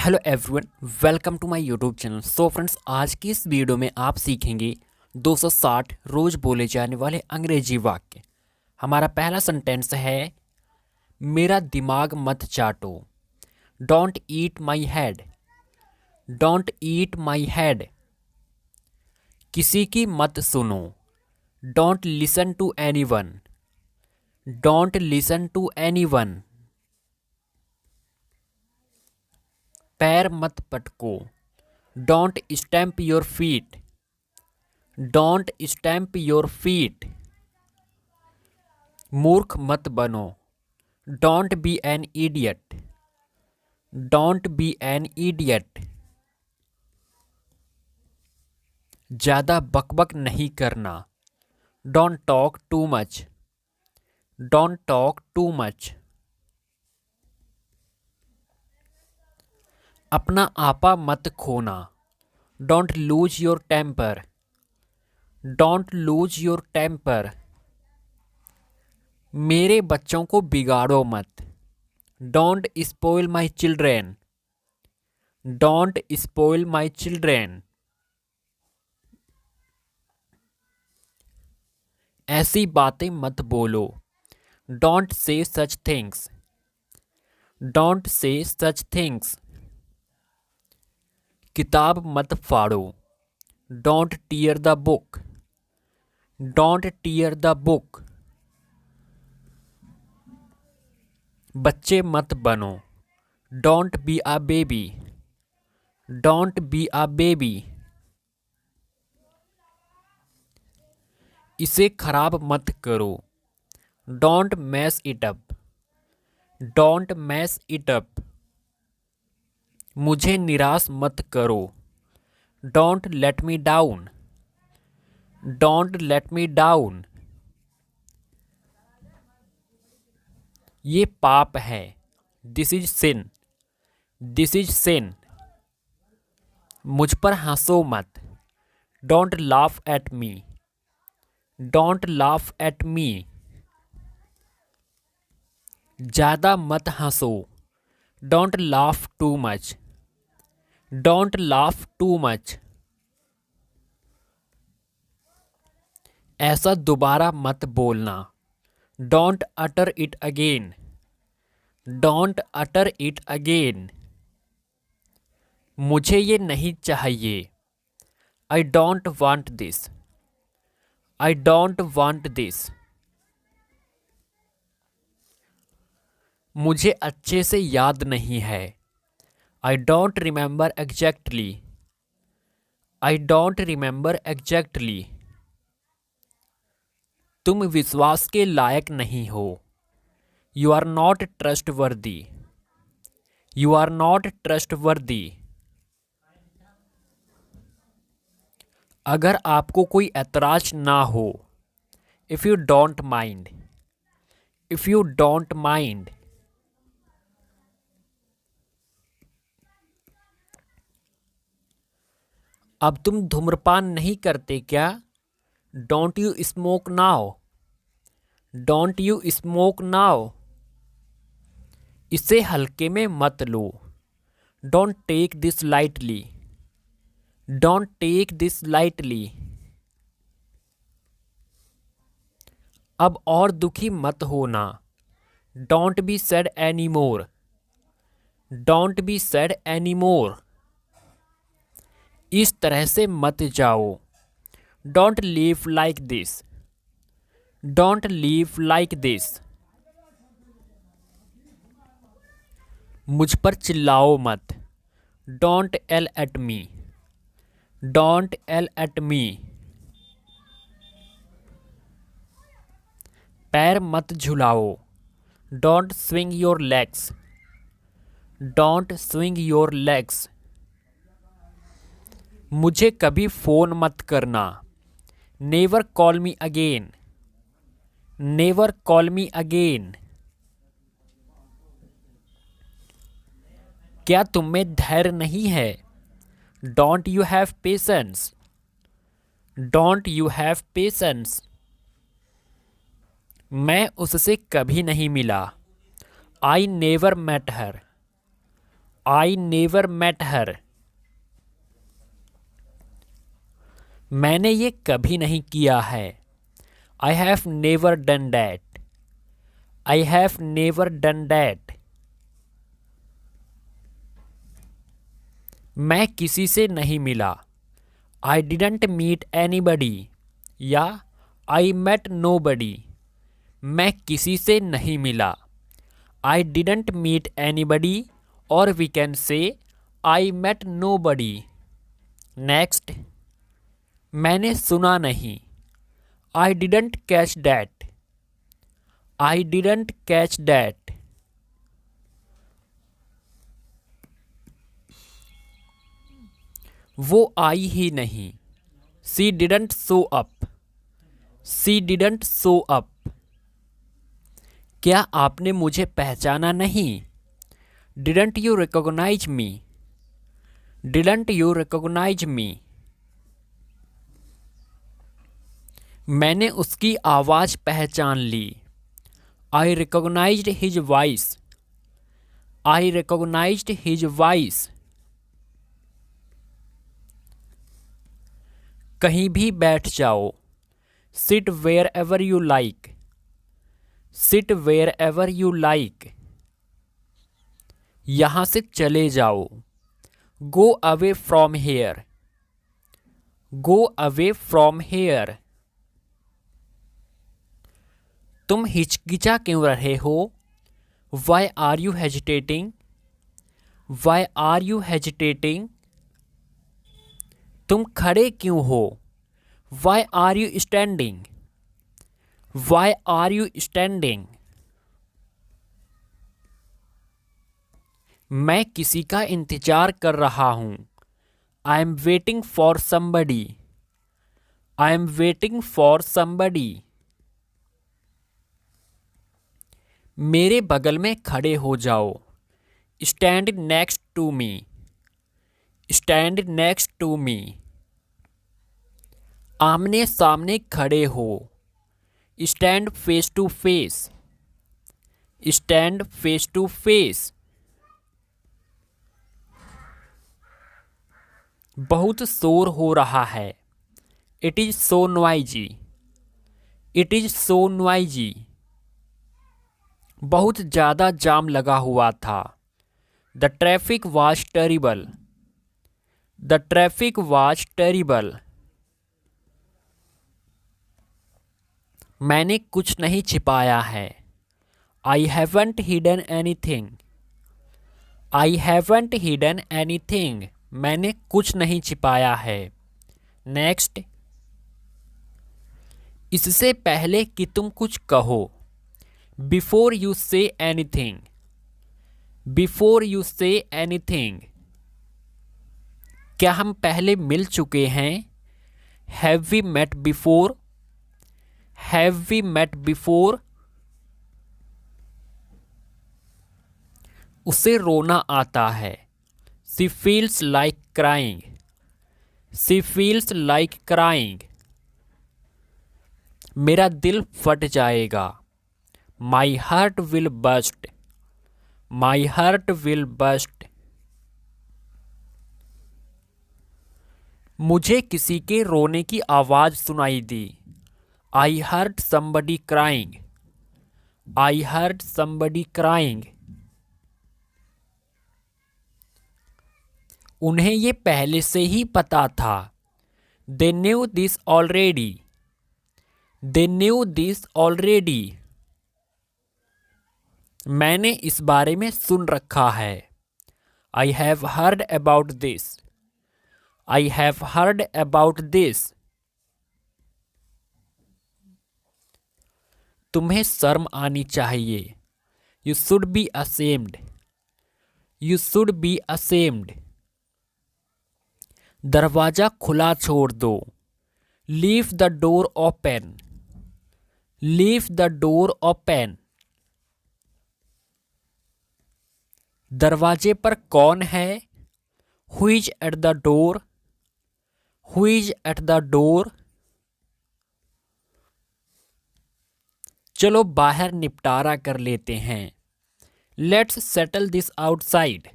Hello everyone, welcome to my YouTube channel. So friends, आज की इस वीडियो में आप सीखेंगे 260 रोज बोले जाने वाले अंग्रेजी वाक्य। हमारा पहला सेंटेंस है, मेरा दिमाग मत चाटो। Don't eat my head. Don't eat my head. किसी की मत सुनो। Don't listen to anyone. Don't listen to anyone. पैर मत पटको। Don't stamp your feet. Don't stamp your feet. मूर्ख मत बनो। Don't be an idiot. Don't be an idiot. ज़्यादा बकबक नहीं करना। Don't talk too much. Don't talk too much. अपना आपा मत खोना। Don't lose your temper. Don't lose your temper. मेरे बच्चों को बिगाड़ो मत। Don't spoil my children. Don't spoil my children. ऐसी बातें मत बोलो। Don't say such things. Don't say such things. किताब मत फाड़ो। Don't tear the book. Don't tear the book. बच्चे मत बनो। Don't be a baby. Don't be a baby. इसे खराब मत करो। Don't mess it up. Don't mess it up. मुझे निराश मत करो। डोंट लेट मी डाउन। डोंट लेट मी डाउन। ये पाप है। This is sin. This is sin. मुझ पर हंसो मत। Don't laugh at me. Don't laugh at me. ज़्यादा मत हंसो। Don't laugh to much. Don't laugh too much. ऐसा दोबारा मत बोलना। Don't utter it again. Don't utter it again. मुझे ये नहीं चाहिए। I don't want this. I don't want this. मुझे अच्छे से याद नहीं है। I don't remember exactly. I don't remember exactly. तुम विश्वास के लायक नहीं हो। यू आर नॉट ट्रस्ट वर्दी। यू आर नॉट ट्रस्ट वर्दी। अगर आपको कोई ऐतराज ना हो। If you don't mind. If you don't mind. अब तुम धूम्रपान नहीं करते क्या? Don't you smoke now. Don't you smoke now. इसे हल्के में मत लो। Don't take this lightly. Don't take this lightly. अब और दुखी मत होना। Don't be sad any more. Don't be sad any more. इस तरह से मत जाओ। Don't leave like this. Don't leave like this. मुझ पर चिल्लाओ मत। Don't yell at me. Don't yell at me. पैर मत झुलाओ। Don't swing your legs. Don't swing your legs. मुझे कभी फ़ोन मत करना। Never call me again. Never call me again. क्या तुम में धैर्य नहीं है? Don't you have patience. Don't you have patience. मैं उससे कभी नहीं मिला। I never met her. I never met her. मैंने ये कभी नहीं किया है। I have never done that. I have never done that. मैं किसी से नहीं मिला। आई डिडंट मीट एनीबडी या आई मेट नोबडी। मैं किसी से नहीं मिला। आई डिडंट मीट एनीबडी और we can say I met nobody. Next, मैंने सुना नहीं। I didn't catch that. I didn't catch that. वो आई ही नहीं। She didn't show up. She didn't show up. क्या आपने मुझे पहचाना नहीं? Didn't you recognise me. Didn't you recognise me. मैंने उसकी आवाज़ पहचान ली। I recognised his voice. I recognised his voice. कहीं भी बैठ जाओ। Seat wherever you like. Sit wherever you like. यहाँ से चले जाओ। Go away from here. Go away from here. तुम हिचकिचा क्यों रहे हो? Why are you hesitating? Why are you hesitating? तुम खड़े क्यों हो? Why are you standing? Why are you standing? मैं किसी का इंतजार कर रहा हूँ। I am waiting for somebody. I am waiting for somebody. मेरे बगल में खड़े हो जाओ। Stand next to me. Stand next to me. आमने सामने खड़े हो। Stand face to face. Stand face to face. बहुत शोर हो रहा है। It is so noisy. It is so noisy. बहुत ज़्यादा जाम लगा हुआ था। The traffic was terrible. The traffic was terrible. मैंने कुछ नहीं छिपाया है। I haven't hidden anything. I haven't hidden anything. मैंने कुछ नहीं छिपाया है। नेक्स्ट, इससे पहले कि तुम कुछ कहो। Before you say anything. Before you say anything. क्या हम पहले मिल चुके हैं? Have we met before? Have we met before? उसे रोना आता है। She feels like crying. She feels like crying. मेरा दिल फट जाएगा। My heart will bust. My heart will bust. मुझे किसी के रोने की आवाज़ सुनाई दी। I heard somebody crying. I heard somebody crying. उन्हें ये पहले से ही पता था। They knew this already. They knew this already. मैंने इस बारे में सुन रखा है। I have heard about this. I have heard about this. तुम्हें शर्म आनी चाहिए। You should be ashamed. You should be ashamed. दरवाजा खुला छोड़ दो। Leave the door open. Leave the door open. दरवाजे पर कौन है? Who is at the door? Who is at the door? चलो बाहर निपटारा कर लेते हैं। Let's settle this outside.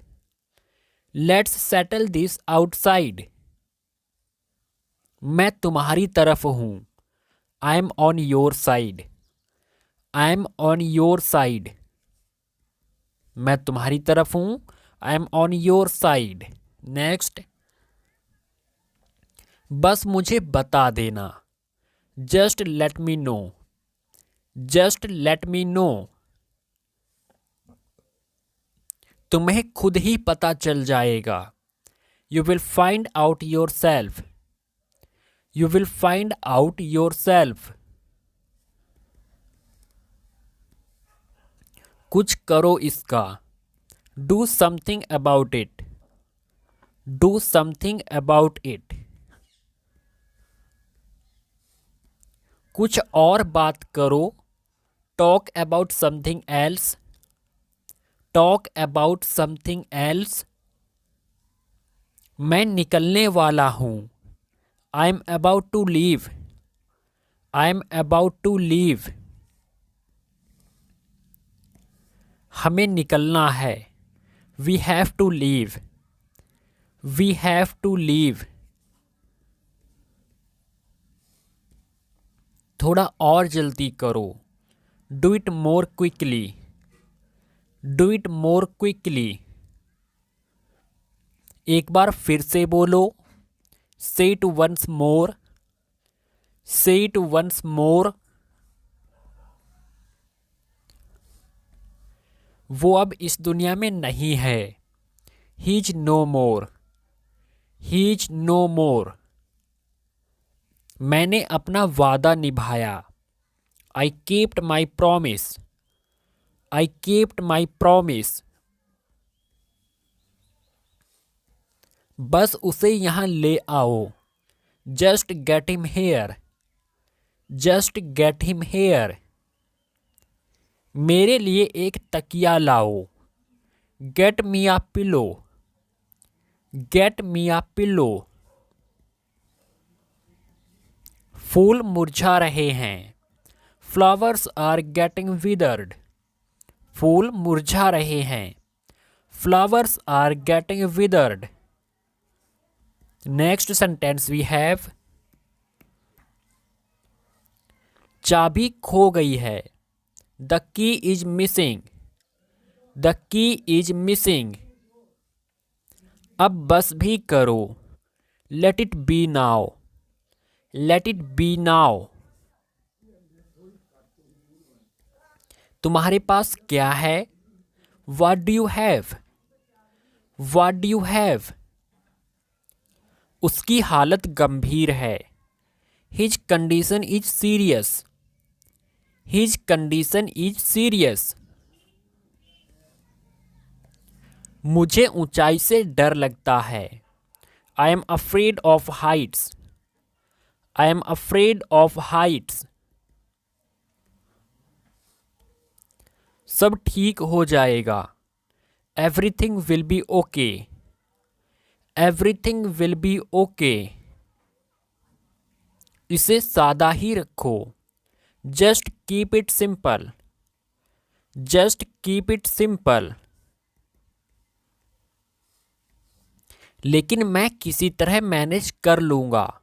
Let's settle this outside. मैं तुम्हारी तरफ हूं। I M on your side. I am on your side. मैं तुम्हारी तरफ हूं। I M on your side. Next, बस मुझे बता देना। Just let me know. Just let me know. तुम्हें खुद ही पता चल जाएगा। You will find out your self. You will find out your self. कुछ करो इसका। Do something about it. Do something about it. कुछ और बात करो। Talk about something else. Talk about something else. मैं निकलने वाला हूं। I am about to leave. I am about to leave. हमें निकलना है। We have to leave. We have to leave. थोड़ा और जल्दी करो। Do it more quickly. Do it more quickly. एक बार फिर से बोलो। से इट वंस मोर। से इट वंस मोर। वो अब इस दुनिया में नहीं है। He is no more. He is no more. मैंने अपना वादा निभाया। I keeped my promise. I keeped my promise. बस उसे यहां ले आओ। Just get him here. Just get him here. मेरे लिए एक तकिया लाओ। Get me a pillow. Get me a pillow. फूल मुरझा रहे हैं। Flowers are getting withered. फूल मुरझा रहे हैं। Flowers are getting withered. Next sentence we have, चाबी खो गई है। The key is missing. The key is missing. अब बस भी करो। Let it be now. Let it be now. तुम्हारे पास क्या है? What do you have? What do you have? उसकी हालत गंभीर है। His condition is serious. His condition is serious. मुझे ऊंचाई से डर लगता है। I am afraid of heights. I am afraid of heights. सब ठीक हो जाएगा। Everything will be okay. Everything will be okay. इसे सादा ही रखो। Just keep it simple. Just keep it simple. लेकिन मैं किसी तरह मैनेज कर लूंगा।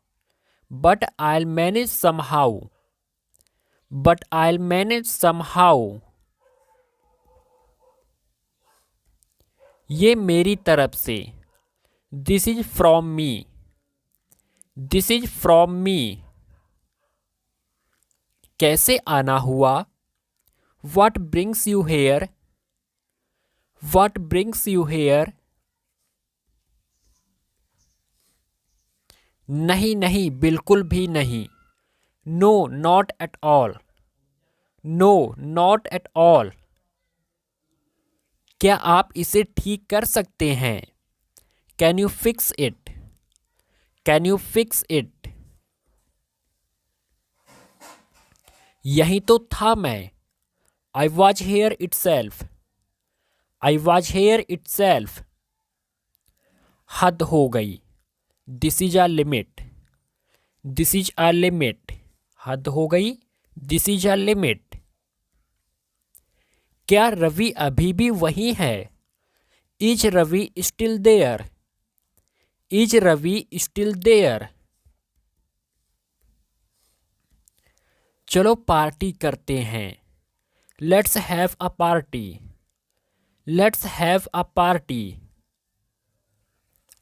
But I'll manage somehow. But I'll manage somehow. ये मेरी तरफ से। This is from me. This is from me. कैसे आना हुआ? What brings you here? What brings you here? नहीं नहीं, बिल्कुल भी नहीं। No, not at all. No, not at all. क्या आप इसे ठीक कर सकते हैं? Can you fix it? Can you fix it? यही तो था मैं। I was here itself. I was here itself. हद हो गई। This is a limit. This is a limit. हद हो गई। This is a limit. क्या रवि अभी भी वही है? Is Ravi still there? Is Ravi still there? चलो पार्टी करते हैं। Let's have a party. Let's have a party.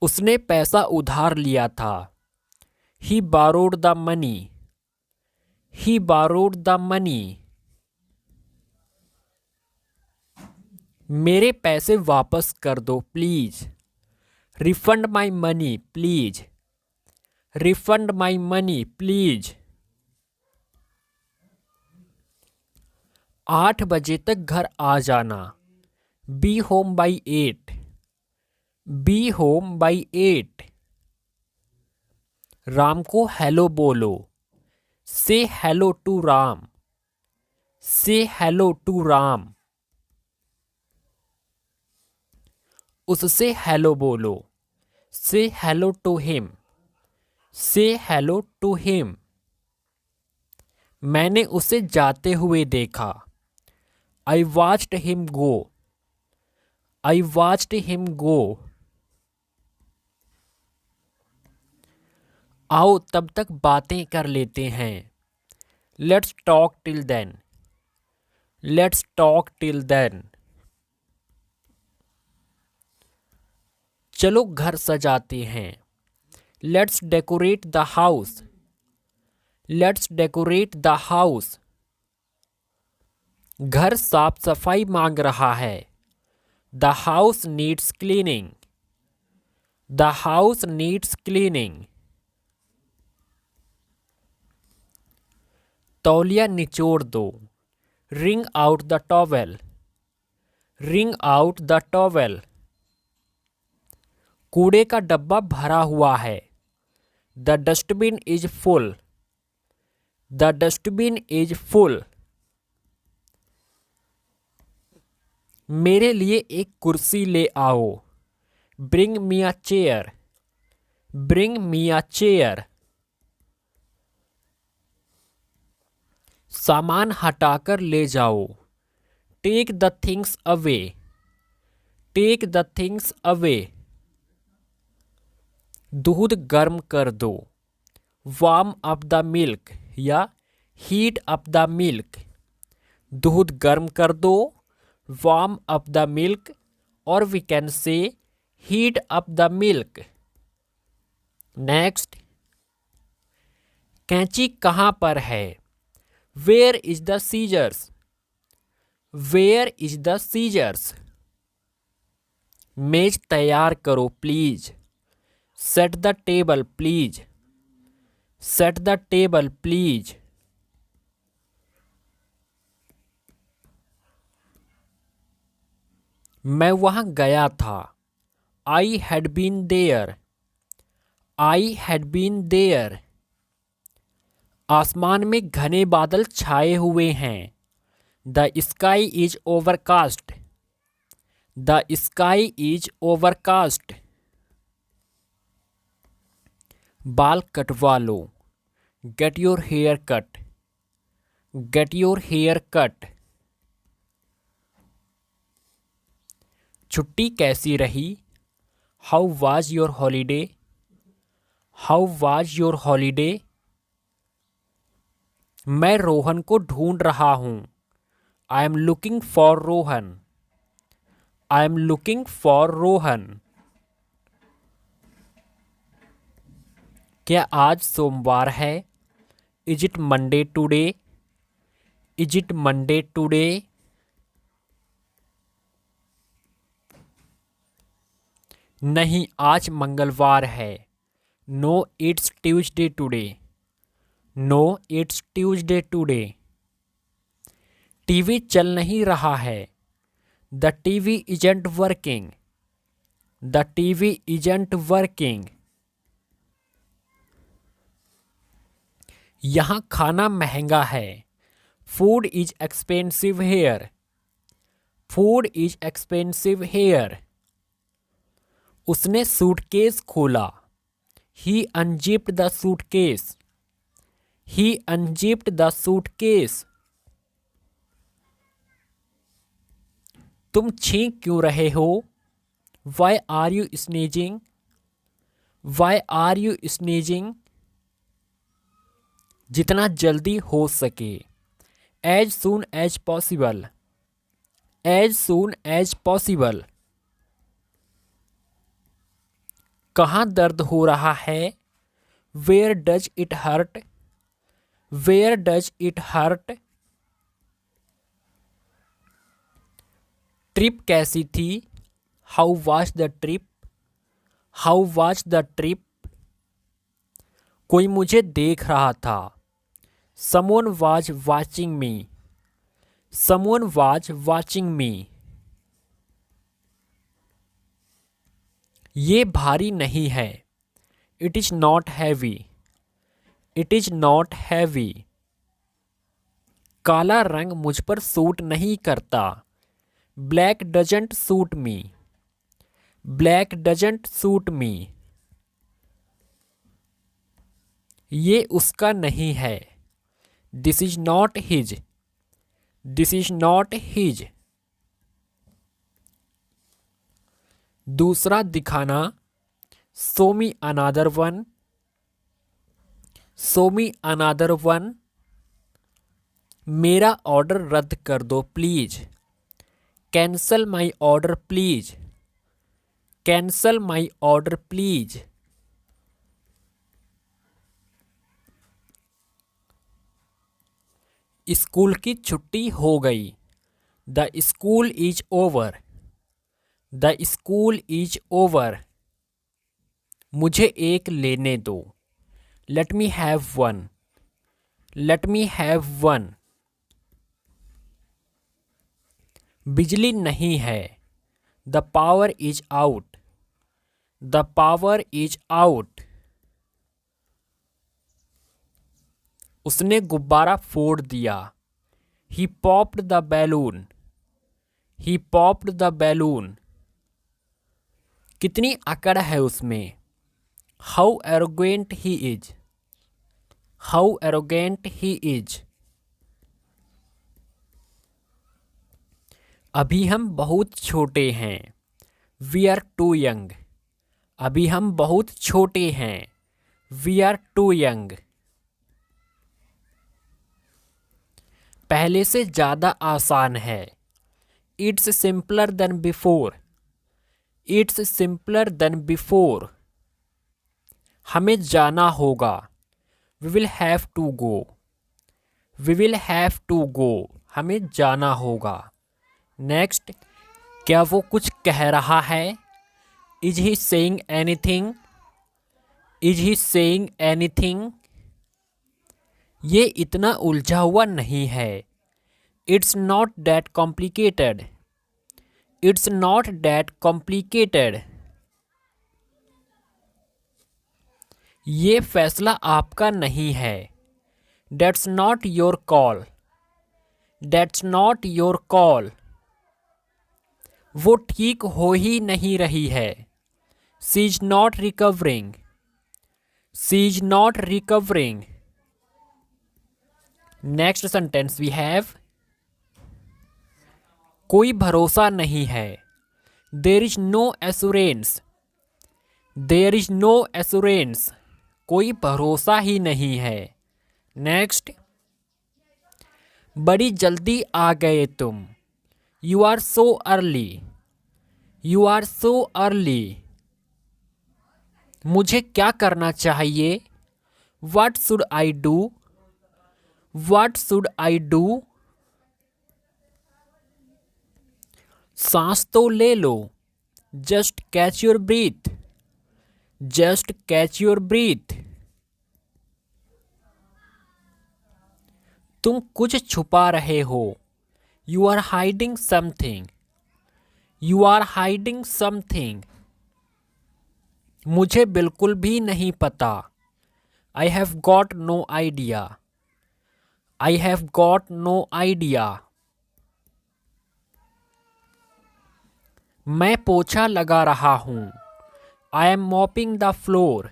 उसने पैसा उधार लिया था। He borrowed the money. He borrowed the money. मेरे पैसे वापस कर दो please. Refund my money please. Refund my money please. 8 बजे तक घर आ जाना। Be home by 8। Be home by 8। Ram को हेलो बोलो। Say hello to Ram. से हेलो टू राम। उससे हेलो बोलो। Say hello to him. Say hello to him. मैंने उसे जाते हुए देखा। I watched him go. I watched him go. आओ तब तक बातें कर लेते हैं। Let's talk till then. Let's talk till then. चलो घर सजाते हैं। Let's decorate the house. Let's decorate the house. घर साफ सफाई मांग रहा है। The house needs cleaning. The house needs cleaning. तौलिया निचोड़ दो। Wring out the towel. Wring out the towel. कूड़े का डब्बा भरा हुआ है। The dustbin is full. The dustbin is full. मेरे लिए एक कुर्सी ले आओ। Bring me a chair. Bring me a chair. सामान हटाकर ले जाओ। Take the things away. Take the things away. दूध गर्म कर दो। वार्म अप द मिल्क या हीट अप द मिल्क। दूध गर्म कर दो। वार्म अप द मिल्क और वी कैन से heat up the milk. Next. कैंची कहाँ पर है? Where is the scissors? Where is the scissors? मेज तैयार करो please. Set the table please. Set the table please. मैं वहां गया था। I had been there. I had been there. आसमान में घने बादल छाए हुए हैं। The sky is overcast. The sky is overcast. बाल कटवा लो। Get your hair cut. Get your hair cut. छुट्टी कैसी रही? How was your holiday? How was your holiday? मैं रोहन को ढूंढ रहा हूं। I am looking for Rohan. I am looking for Rohan. क्या आज सोमवार है? Is it Monday today? Is it Monday today? नहीं, आज मंगलवार है। No it's Tuesday today. No it's Tuesday today. TV चल नहीं रहा है। The TV isn't working. The TV isn't working. यहाँ खाना महंगा है। Food is expensive hair. Food is expensive here. उसने सूटकेस खोला। He unzipped the suitcase. He unzipped the suitcase. तुम छींक क्यों रहे हो? Why are you sneezing, why are you sneezing, जितना जल्दी हो सके, as soon as possible, as soon as possible, कहाँ दर्द हो रहा है, where does it hurt, where does it hurt, trip कैसी थी, how was the trip, how was the trip, कोई मुझे देख रहा था, someone was watching me, someone was watching me, ये भारी नहीं है, it is not heavy, it is not heavy, काला रंग मुझ पर सूट नहीं करता, black doesn't suit me, black doesn't suit me, ये उसका नहीं है, this is not his, this is not his, दूसरा दिखाना, शो मी अनादर वन, शो मी अनादर वन, मेरा ऑर्डर रद्द कर दो please, cancel my order please, cancel my order please, school की छुट्टी हो गई, the school is over, the school is over, मुझे एक लेने दो, let me have one, let me have one, बिजली नहीं है, the power is out, the power is out, उसने गुब्बारा फोड़ दिया, he popped the balloon, he popped the balloon, कितनी अकड़ है उसमें, how arrogant he is, how arrogant he is, अभी हम बहुत छोटे हैं, वी आर टू यंग, अभी हम बहुत छोटे हैं, वी आर टू यंग, पहले से ज़्यादा आसान है, it's simpler than before, it's simpler than before, हमें जाना होगा, we will have to go, we will have to go, हमें जाना होगा। नेक्स्ट, क्या वो कुछ कह रहा है, is he saying anything, is he saying anything, ये इतना उलझा हुआ नहीं है, it's not that complicated, it's not that complicated, ये फैसला आपका नहीं है, that's not your call, that's not your call, वो ठीक हो ही नहीं रही है, she is not recovering, she is not recovering. Next sentence we have, कोई भरोसा नहीं है, there is no assurance, there is no assurance, कोई भरोसा ही नहीं है। नेक्स्ट, बड़ी जल्दी आ गए तुम, you are so early, you are so early, मुझे क्या करना चाहिए, what should I do, what should I do, सांस तो ले लो, just catch your breath, just catch your breath, तुम कुछ छुपा रहे हो, you are hiding something, you are hiding something, मुझे बिल्कुल भी नहीं पता, I have got no idea, I have got no idea, मैं पोछा लगा रहा हूँ, I am mopping the floor,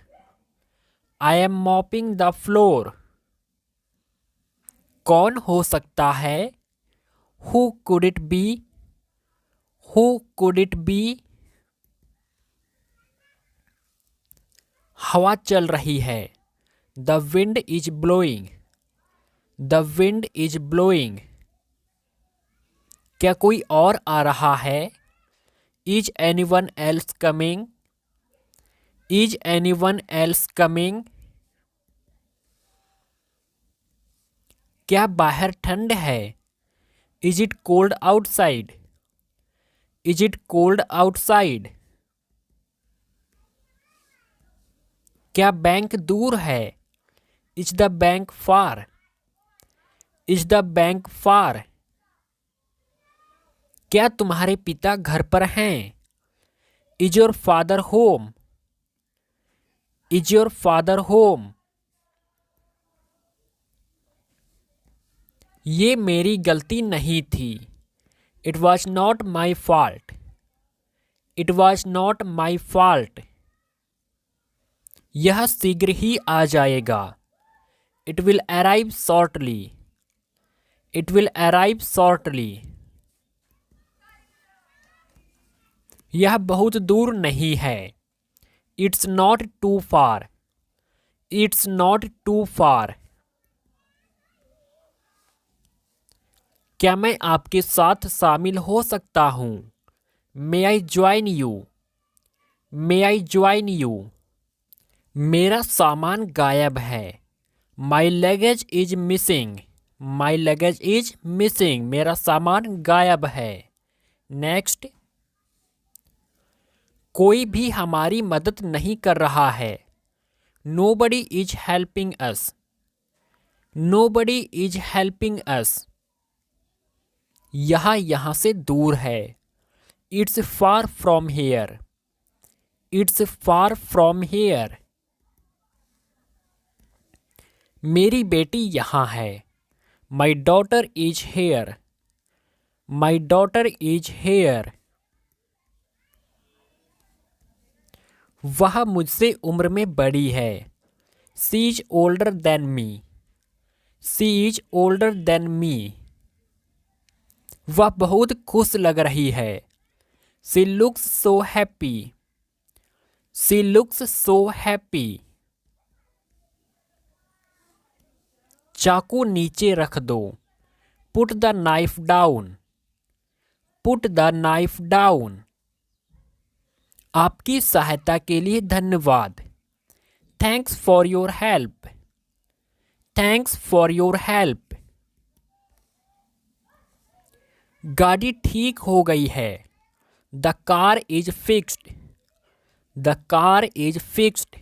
I am mopping the floor, कौन हो सकता है, who could it be, who could it be, हवा चल रही है। The wind is blowing. The wind is blowing. क्या कोई और आ रहा है? Is anyone else coming? Is anyone else coming? क्या बाहर ठंड है? Is it cold outside? Is it cold outside? क्या बैंक दूर है? Is the bank far? Is the bank फार? क्या तुम्हारे पिता घर पर हैं? Is your father home? Is your father home? ये मेरी गलती नहीं थी। It was not my fault. It was not my fault. यह शीघ्र ही आ जाएगा। It will arrive shortly. It will arrive shortly. यह बहुत दूर नहीं है। It's not too far. It's not too far. क्या मैं आपके साथ शामिल हो सकता हूँ? May I join you? May I join you? मेरा सामान गायब है। My luggage is missing. My luggage is missing. मेरा सामान गायब है। नेक्स्ट। कोई भी हमारी मदद नहीं कर रहा है। Nobody is helping us. Nobody is helping us. यहाँ से दूर है। It's far from here. It's far from here. मेरी बेटी यहाँ है। My daughter is here. My daughter is here. वह मुझसे उम्र में बड़ी है। She is older than me. She is older than me. वह बहुत खुश लग रही है। She looks so happy. She looks so happy. चाकू नीचे रख दो। Put the knife down. Put the knife down. आपकी सहायता के लिए धन्यवाद। Thanks for your help. Thanks for your help. गाड़ी ठीक हो गई है। The car is fixed. The car is fixed.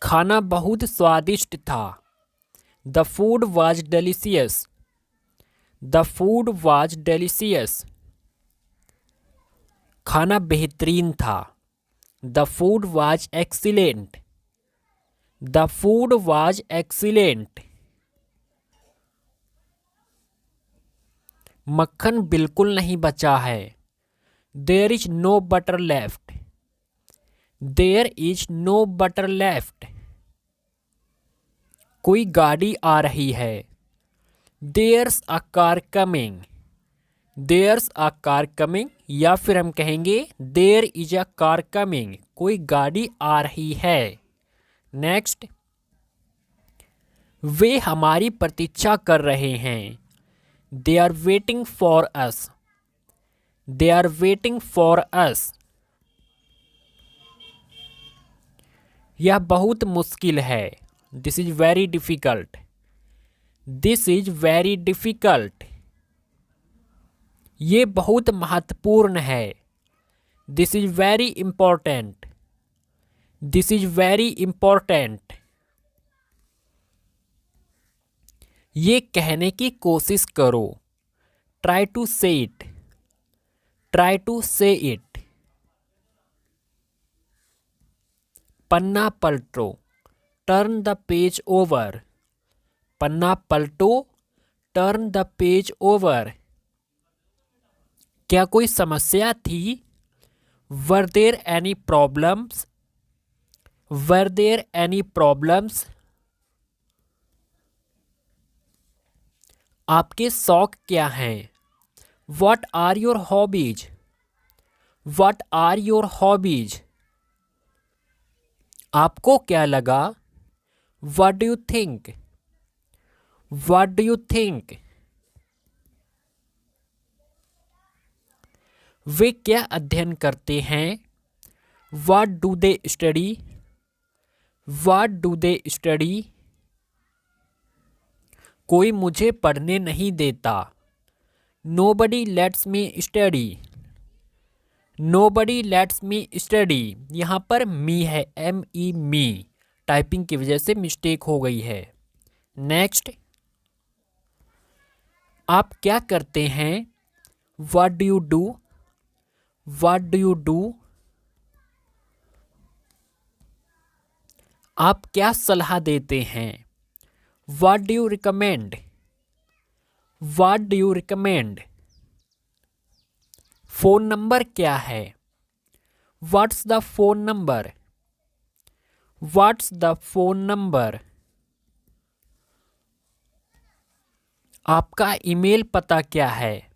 खाना बहुत स्वादिष्ट था। The food was delicious. The food was delicious. खाना बेहतरीन था। The food was excellent. The food was excellent. मक्खन बिल्कुल नहीं बचा है। There is no butter left. There is no butter left. कोई गाड़ी आ रही है। There's a car coming. There's a car coming. या फिर हम कहेंगे there is a car coming. कोई गाड़ी आ रही है। नेक्स्ट। वे हमारी प्रतीक्षा कर रहे हैं। They are waiting for us. They are waiting for us. यह बहुत मुश्किल है। This is very difficult. This is very difficult. ये बहुत महत्वपूर्ण है। This is very important. This is very important. ये कहने की कोशिश करो। Try to say it. Try to say it. पन्ना पलटो। Turn the page over. पन्ना पलटो। Turn the page over. क्या कोई समस्या थी? Were there any problems? Were there any problems? आपके शौक क्या हैं? What are your hobbies? What are your hobbies? आपको क्या लगा? What do you think? What do you think? वे क्या अध्ययन करते हैं? What do they study? What do they study? कोई मुझे पढ़ने नहीं देता। Nobody lets me study. Nobody lets me study. यहाँ पर मी है, ME मी, टाइपिंग की वजह से मिस्टेक हो गई है। नेक्स्ट, आप क्या करते हैं? What do you do? What do you do? आप क्या सलाह देते हैं? What do you recommend? What do you recommend? Phone number क्या है? What's the phone number? What's the phone number? आपका ईमेल पता क्या है?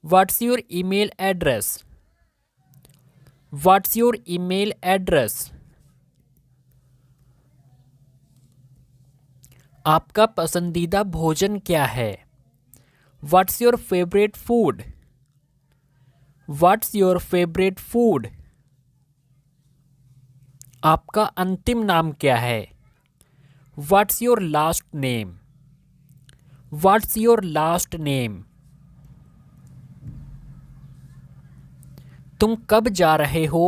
What's your email address? What's your email address? आपका पसंदीदा भोजन क्या है? What's your favorite food? What's your favorite food? आपका अंतिम नाम क्या है? What's your last name? What's your last name? तुम कब जा रहे हो?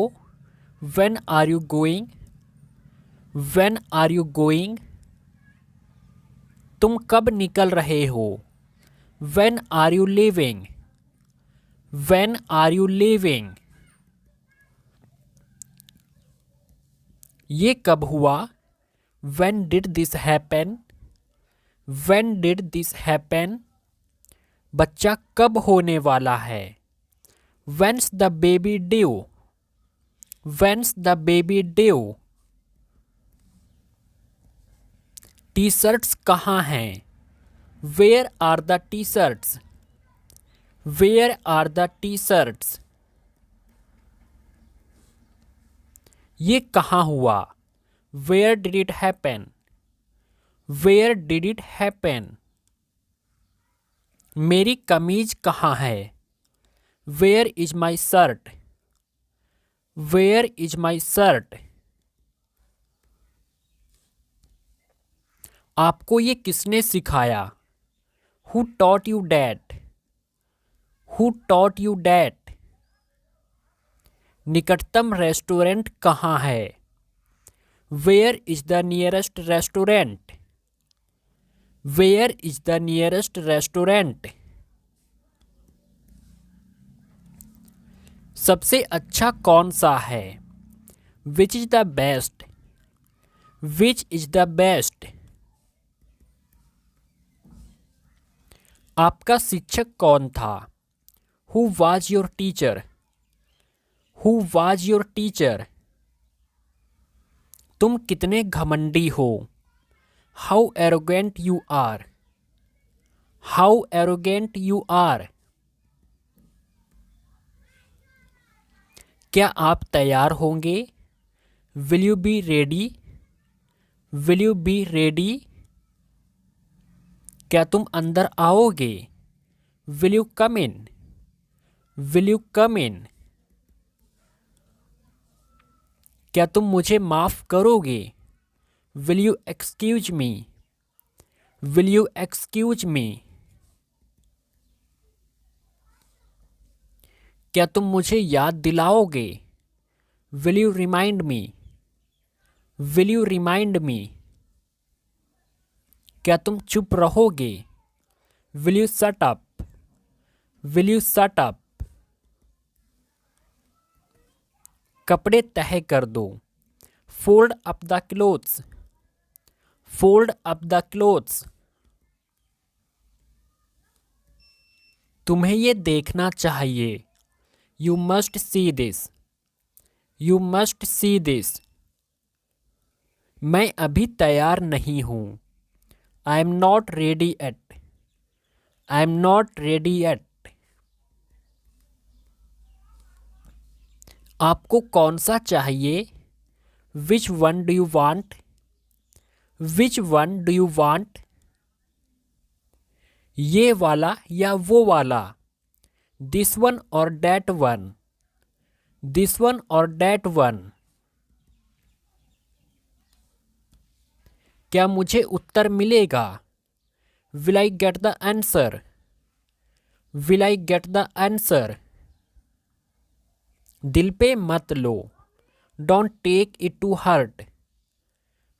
When are you going? When are you going? तुम कब निकल रहे हो? When are you leaving? When are you leaving? ये कब हुआ? When did this happen? When did this happen? बच्चा कब होने वाला है? When's the baby due? When's the baby due? T shirts कहाँ हैं? Where are the t-shirts? Where are the t-shirts? ये कहाँ हुआ? Where did it happen? Where did it happen? मेरी कमीज कहाँ है? Where is my shirt? Where is my shirt? आपको ये किसने सिखाया? Who taught you that? Who taught you that? निकटतम रेस्टोरेंट कहाँ है? Where is the nearest restaurant? Where is the nearest restaurant? सबसे अच्छा कौन सा है? Which is the best? Which is the best? आपका शिक्षक कौन था? Who was your teacher? Who was your teacher? तुम कितने घमंडी हो? How arrogant you are. How arrogant you are. क्या आप तैयार होंगे? Will you be ready? Will you be ready? क्या तुम अंदर आओगे? Will you come in? Will you come in? क्या तुम मुझे माफ करोगे? Will you excuse me? Will you excuse me? क्या तुम मुझे याद दिलाओगे? Will you remind me? Will you remind me? क्या तुम चुप रहोगे? Will you shut up? Will you shut up? कपड़े तह कर दो। Fold up the clothes. Fold up the clothes. तुम्हें ये देखना चाहिए। You must see this. You must see this. मैं अभी तैयार नहीं हूँ। I am not ready yet. I am not ready yet. आपको कौन सा चाहिए? Which one do you want? Which one do you want? ये वाला या वो वाला? दिस वन और डैट वन? दिस वन और डैट वन? क्या मुझे उत्तर मिलेगा? Will I get the answer? Will I get the answer? दिल पे मत लो। Don't take it to heart.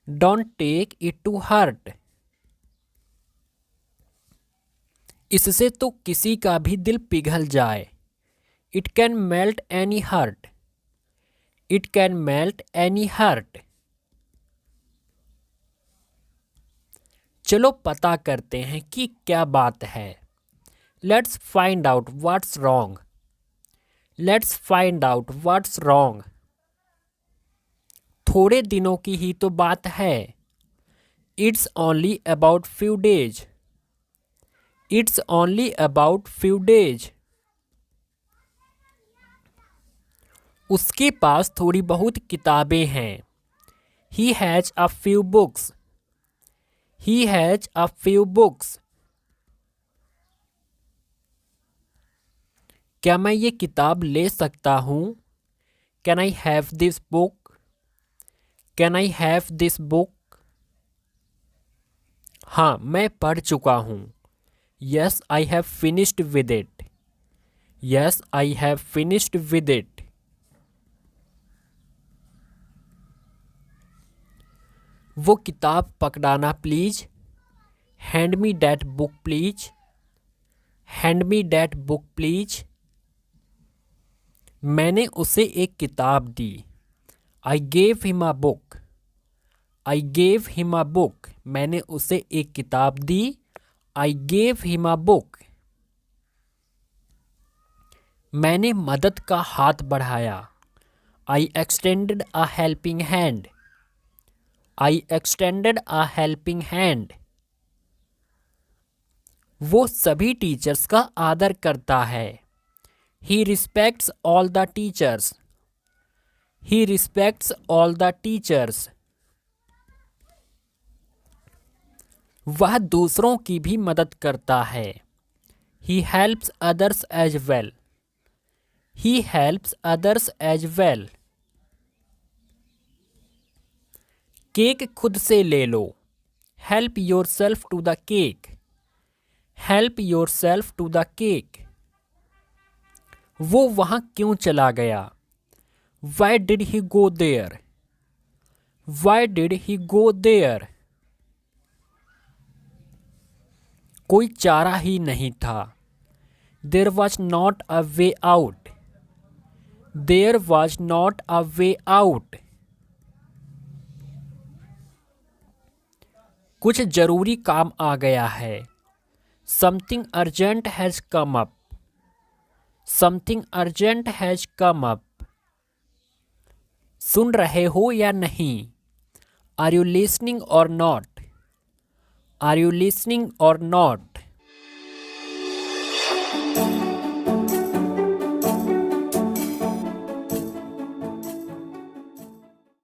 Don't take it to heart. इससे तो किसी का भी दिल पिघल जाए। It can melt any hurt. It can melt any heart. चलो पता करते हैं कि क्या बात है। Let's find out what's wrong. Let's find out what's wrong. थोड़े दिनों की ही तो बात है। It's only about few days. It's only about few days. उसके पास थोड़ी बहुत किताबें हैं। He has a few books. He has a few books. क्या मैं ये किताब ले सकता हूँ? Can I have this book? Can I have this book? हाँ, मैं पढ़ चुका हूँ। Yes I have finished with it. Yes I have finished with it. वो किताब पकड़ाना please. Hand me that book please. Hand me that book please. मैंने उसे एक किताब दी। I gave him a book. I gave him a book. मैंने उसे एक किताब दी। I gave him a book. मैंने मदद का हाथ बढ़ाया। I extended a helping hand. I extended a helping hand. वो सभी टीचर्स का आदर करता है। He respects all the teachers. He respects all the teachers. वह दूसरों की भी मदद करता है। He helps others as well. He helps others as well. Cake खुद से ले लो। Help yourself to the cake. Help yourself to the cake. वो वहाँ क्यों चला गया? Why did he go there? Why did he go there? कोई चारा ही नहीं था। There was not a way out. There was not a way out. कुछ जरूरी काम आ गया है। Something urgent has come up. Something urgent has come up. सुन रहे हो या नहीं? Are you listening or not? Are you listening or not?